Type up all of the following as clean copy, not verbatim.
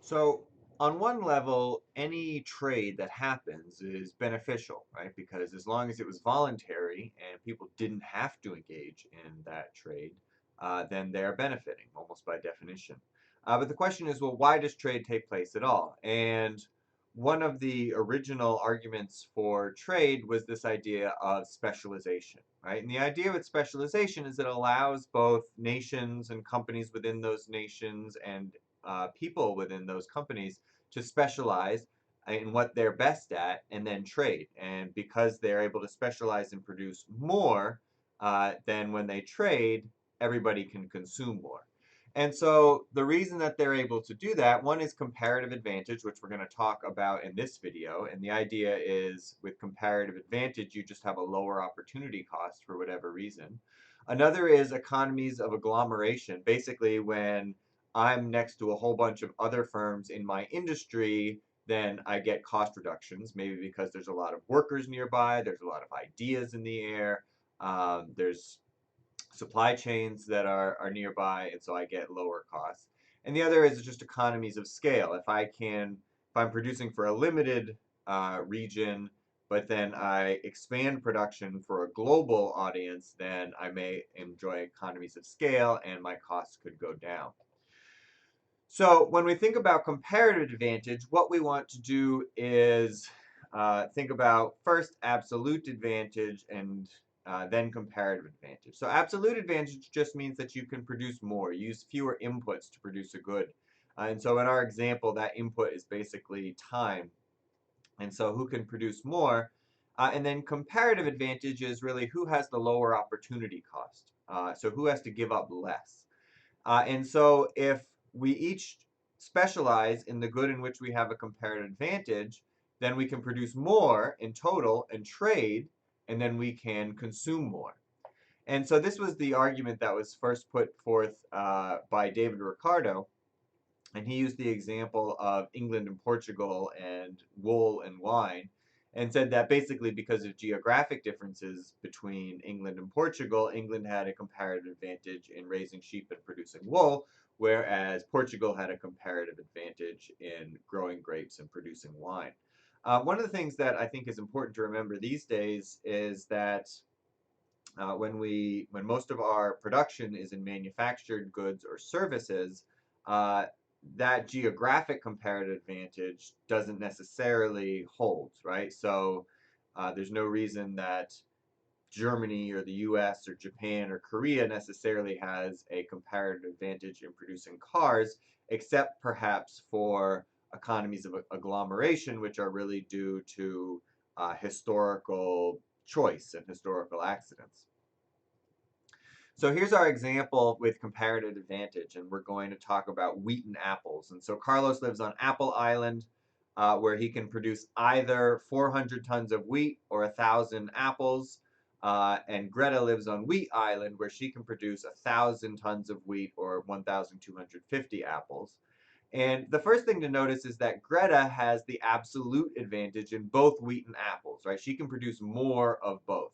So, on one level, any trade that happens is beneficial, right? Because as long as it was voluntary and people didn't have to engage in that trade, then they're benefiting almost by definition. But the question is, well, why does trade take place at all? And one of the original arguments for trade was this idea of specialization, right? And the idea with specialization is it allows both nations and companies within those nations and people within those companies to specialize in what they're best at and then trade. And because they're able to specialize and produce more, then when they trade, everybody can consume more. And so the reason that they're able to do that, one is comparative advantage, which we're going to talk about in this video. And the idea is with comparative advantage, you just have a lower opportunity cost for whatever reason. Another is economies of agglomeration. Basically, when I'm next to a whole bunch of other firms in my industry, then I get cost reductions, maybe because there's a lot of workers nearby, there's a lot of ideas in the air, there's supply chains that are nearby, and so I get lower costs. And the other is just economies of scale. If I'm producing for a limited region, but then I expand production for a global audience, then I may enjoy economies of scale and my costs could go down. So when we think about comparative advantage, what we want to do is think about first absolute advantage and then comparative advantage. So absolute advantage just means that you can produce more, use fewer inputs to produce a good. And so in our example, that input is basically time. And so who can produce more? And then comparative advantage is really who has the lower opportunity cost. So who has to give up less. And so if we each specialize in the good in which we have a comparative advantage, then we can produce more in total and trade, and then we can consume more. And so this was the argument that was first put forth by David Ricardo, and he used the example of England and Portugal and wool and wine, and said that basically because of geographic differences between England and Portugal, England had a comparative advantage in raising sheep and producing wool, whereas Portugal had a comparative advantage in growing grapes and producing wine. One of the things that I think is important to remember these days is that when most of our production is in manufactured goods or services, uh, that geographic comparative advantage doesn't necessarily hold, right? So there's no reason that Germany or the US or Japan or Korea necessarily has a comparative advantage in producing cars, except perhaps for economies of agglomeration, which are really due to historical choice and historical accidents. So here's our example with comparative advantage, and we're going to talk about wheat and apples. And so Carlos lives on Apple Island, where he can produce either 400 tons of wheat or 1,000 apples. And Greta lives on Wheat Island, where she can produce 1,000 tons of wheat or 1,250 apples. And the first thing to notice is that Greta has the absolute advantage in both wheat and apples, right? She can produce more of both.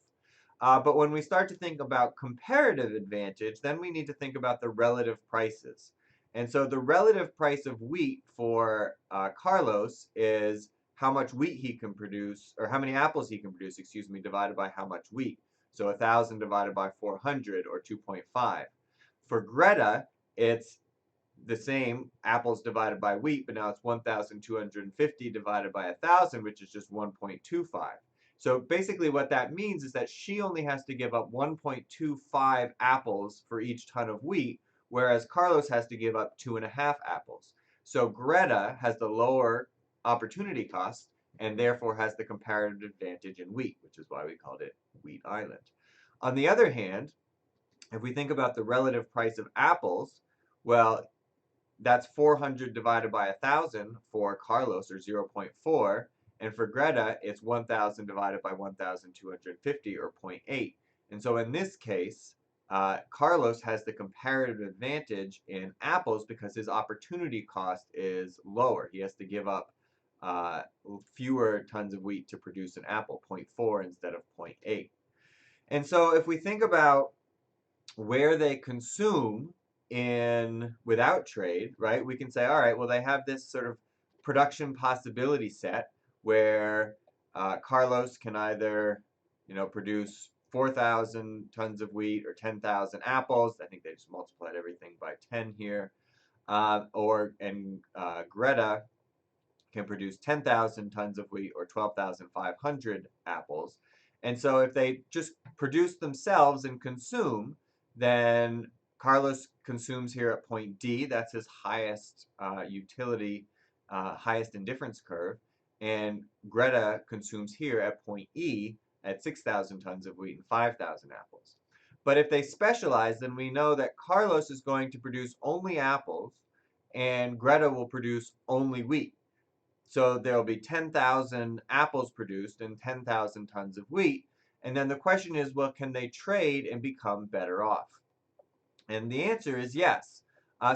But when we start to think about comparative advantage, then we need to think about the relative prices. And so the relative price of wheat for Carlos is how much wheat he can produce, or how many apples he can produce, excuse me, divided by how much wheat. So 1,000 divided by 400, or 2.5. For Greta, it's the same apples divided by wheat, but now it's 1,250 divided by 1,000, which is just 1.25. So basically what that means is that she only has to give up 1.25 apples for each ton of wheat, whereas Carlos has to give up 2.5 apples. So Greta has the lower opportunity cost and therefore has the comparative advantage in wheat, which is why we called it Wheat Island. On the other hand, if we think about the relative price of apples, well, that's 400 divided by 1,000 for Carlos, or 0.4. And for Greta, it's 1,000 divided by 1,250, or 0.8. And so in this case, Carlos has the comparative advantage in apples because his opportunity cost is lower. He has to give up fewer tons of wheat to produce an apple, 0.4 instead of 0.8. And so if we think about where they consume, without trade, right? We can say, all right, well, they have this sort of production possibility set where Carlos can either, produce 4,000 tons of wheat or 10,000 apples. I think they just multiplied everything by 10 here. Greta can produce 10,000 tons of wheat or 12,500 apples. And so if they just produce themselves and consume, then Carlos consumes here at point D. That's his highest utility, highest indifference curve. And Greta consumes here at point E at 6,000 tons of wheat and 5,000 apples. But if they specialize, then we know that Carlos is going to produce only apples and Greta will produce only wheat. So there'll be 10,000 apples produced and 10,000 tons of wheat. And then the question is, well, can they trade and become better off? And the answer is yes.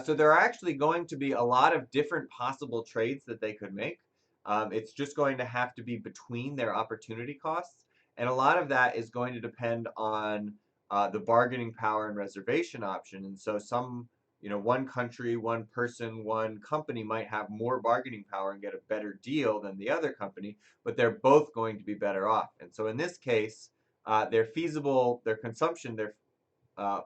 So there are actually going to be a lot of different possible trades that they could make. It's just going to have to be between their opportunity costs. And a lot of that is going to depend on the bargaining power and reservation option. And so one country, one person, one company might have more bargaining power and get a better deal than the other company, but they're both going to be better off. And so in this case, their consumption, their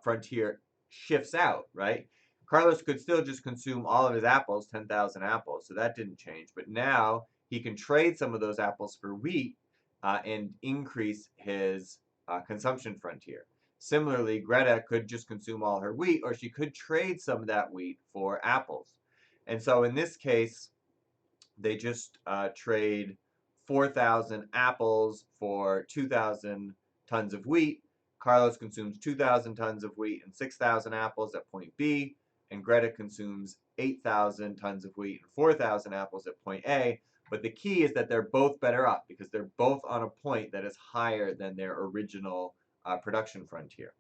frontier shifts out, right? Carlos could still just consume all of his apples, 10,000 apples, so that didn't change. But now he can trade some of those apples for wheat and increase his consumption frontier. Similarly, Greta could just consume all her wheat, or she could trade some of that wheat for apples. And so in this case, they just trade 4,000 apples for 2,000 tons of wheat. Carlos consumes 2,000 tons of wheat and 6,000 apples at point B, and Greta consumes 8,000 tons of wheat and 4,000 apples at point A. But the key is that they're both better off because they're both on a point that is higher than their original production frontier.